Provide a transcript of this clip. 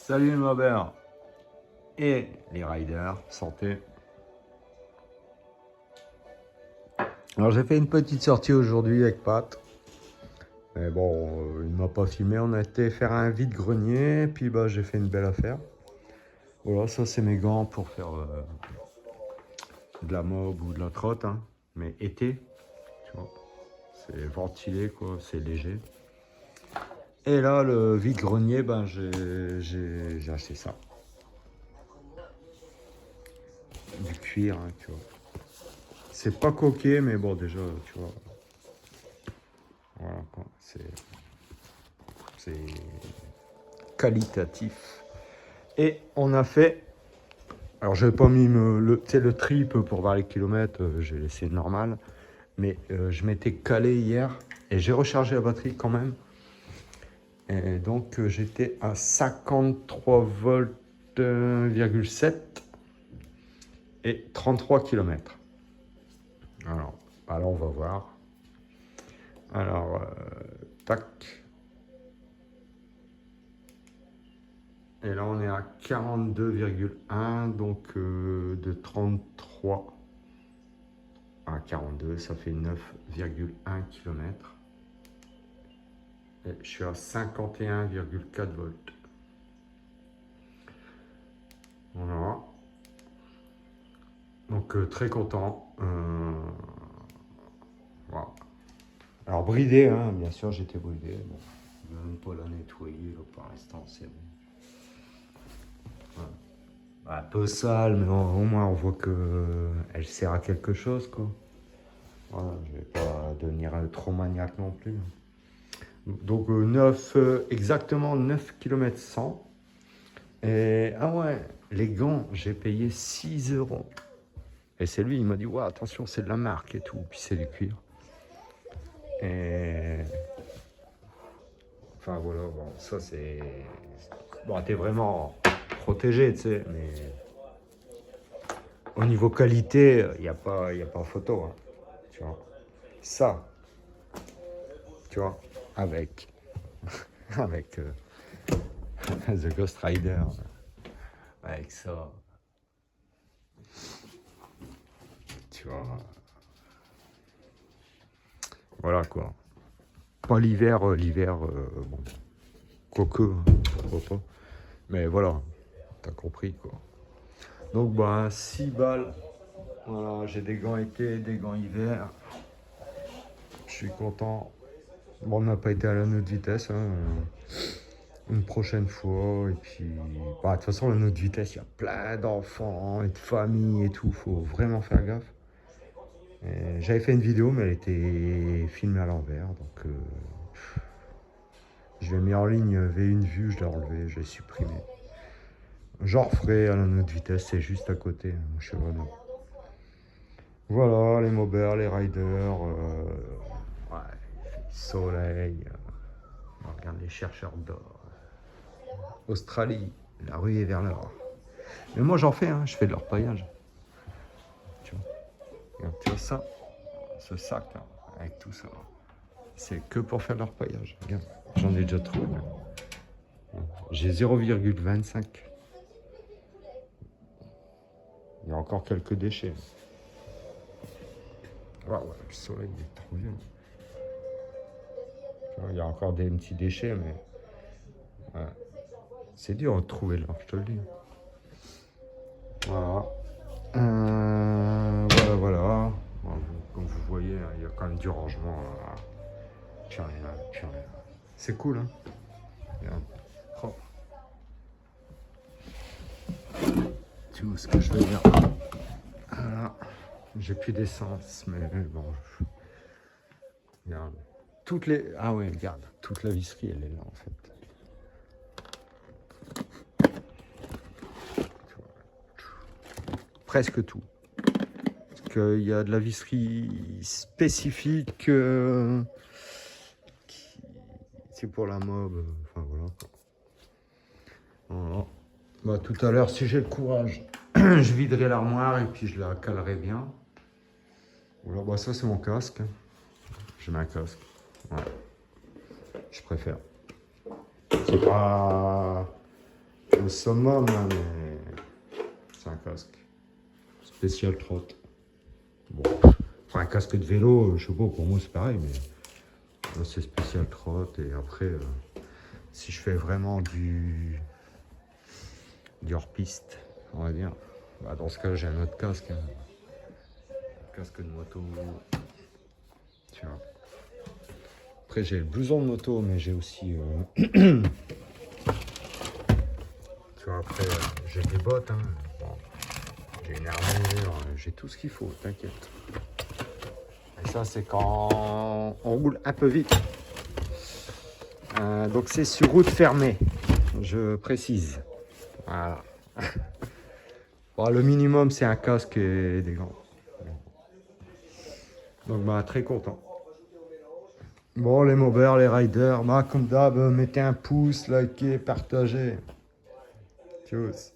Salut les mobers et les riders, santé. Alors j'ai fait une petite sortie aujourd'hui avec Pat. Mais bon, il m'a pas filmé, on a été faire un vide-grenier, puis bah j'ai fait une belle affaire. Voilà, ça c'est mes gants pour faire de la mob ou de la trotte, hein. Mais été, tu vois. C'est ventilé quoi, c'est léger. Et là, le vide-grenier, ben j'ai acheté ça. Du cuir, hein, tu vois. C'est pas coquet, mais bon, déjà, tu vois. Voilà, quoi. C'est qualitatif. Et on a fait. Alors, j'avais pas mis le trip pour voir les kilomètres, j'ai laissé normal. Mais je m'étais calé hier et j'ai rechargé la batterie quand même. Et donc, j'étais à 53 volts, 7 et 33 km. Alors, on va voir. Alors, tac. Et là, on est à 42,1, donc de 33 à 42, ça fait 9,1 km. Et je suis à 51,4 volts. Voilà. Donc, très content. Voilà. Alors, bridé, hein, bien sûr, j'étais bridé. Bon, je vais même pas la nettoyer, là, pour l'instant, c'est bon. Voilà. Un peu sale, mais au moins on voit qu'elle sert à quelque chose, quoi. Voilà, je vais pas devenir trop maniaque non plus. Donc exactement 9 km 100. Et ah ouais, les gants, j'ai payé 6 euros. Et c'est lui, il m'a dit, ouais, attention, c'est de la marque et tout. Puis c'est du cuir. Et enfin voilà, bon, ça c'est. Bon, t'es vraiment protégé, tu sais, mais au niveau qualité, il n'y a pas photo, hein, tu vois. Ça, tu vois, avec The Ghost Rider, avec ça, tu vois. Voilà quoi. Pas l'hiver, bon, quoique, pourquoi pas. Mais voilà, t'as compris quoi. Donc bah 6 balles. Voilà, j'ai des gants été, des gants hiver. Je suis content. Bon, on n'a pas été à la note vitesse, hein. Une prochaine fois. Et puis, bah, de toute façon, la note vitesse, il y a plein d'enfants et de familles et tout. Faut vraiment faire gaffe. J'avais fait une vidéo, mais elle était filmée à l'envers. Donc, je l'ai mis en ligne V1 vue, je l'ai enlevé, je l'ai supprimé. J'en referai à la note vitesse, c'est juste à côté, hein, chez Renault. Voilà, les mobers, les riders. Ouais, il fait soleil. On regarde les chercheurs d'or. Australie, la rue est vers l'or. Mais moi j'en fais, hein, je fais de l'orpaillage. Tu vois, regarde, tu vois ça, ce sac là, avec tout ça, c'est que pour faire de l'orpaillage. Regarde, j'en ai déjà trouvé. J'ai 0,25. Il y a encore quelques déchets. Waouh, le soleil il est trop bien. Tu vois, il y a encore des petits déchets, mais ouais. C'est dur de trouver l'or, je te le dis. Voilà. Voilà. Bon, comme vous voyez, il y a quand même du rangement. Puis rien. C'est cool, hein. Regarde. Propre. Tout ce que je veux dire. Voilà. J'ai plus d'essence, mais bon. Regarde. Toutes les. Ah ouais, regarde. Toute la visserie, elle est là, en fait. Presque tout. Parce qu'il y a de la visserie spécifique. C'est pour la mob. Enfin voilà. Voilà. Bah, tout à l'heure, si j'ai le courage, je viderai l'armoire et puis je la calerai bien. Voilà, bah ça c'est mon casque. J'ai un casque. Ouais. Je préfère. C'est pas summum, là, mais c'est un casque spécial trot. Bon, enfin, un casque de vélo, je sais pas, pour moi c'est pareil, mais là, c'est spécial trot. Et après, si je fais vraiment du hors-piste, on va dire, bah, dans ce cas, j'ai un autre casque, hein. Casque de moto. Tu vois. Après, j'ai le blouson de moto, mais j'ai aussi. Tu vois, après, j'ai des bottes, hein. Bon, j'ai une armure, j'ai tout ce qu'il faut, t'inquiète. Et ça, c'est quand on roule un peu vite. Donc, c'est sur route fermée, je précise. Voilà. Bon, le minimum, c'est un casque et des gants. Donc, bah, très content. Bon, les mobbers, les riders, bah, comme d'hab, mettez un pouce, likez, partagez. Tchuss.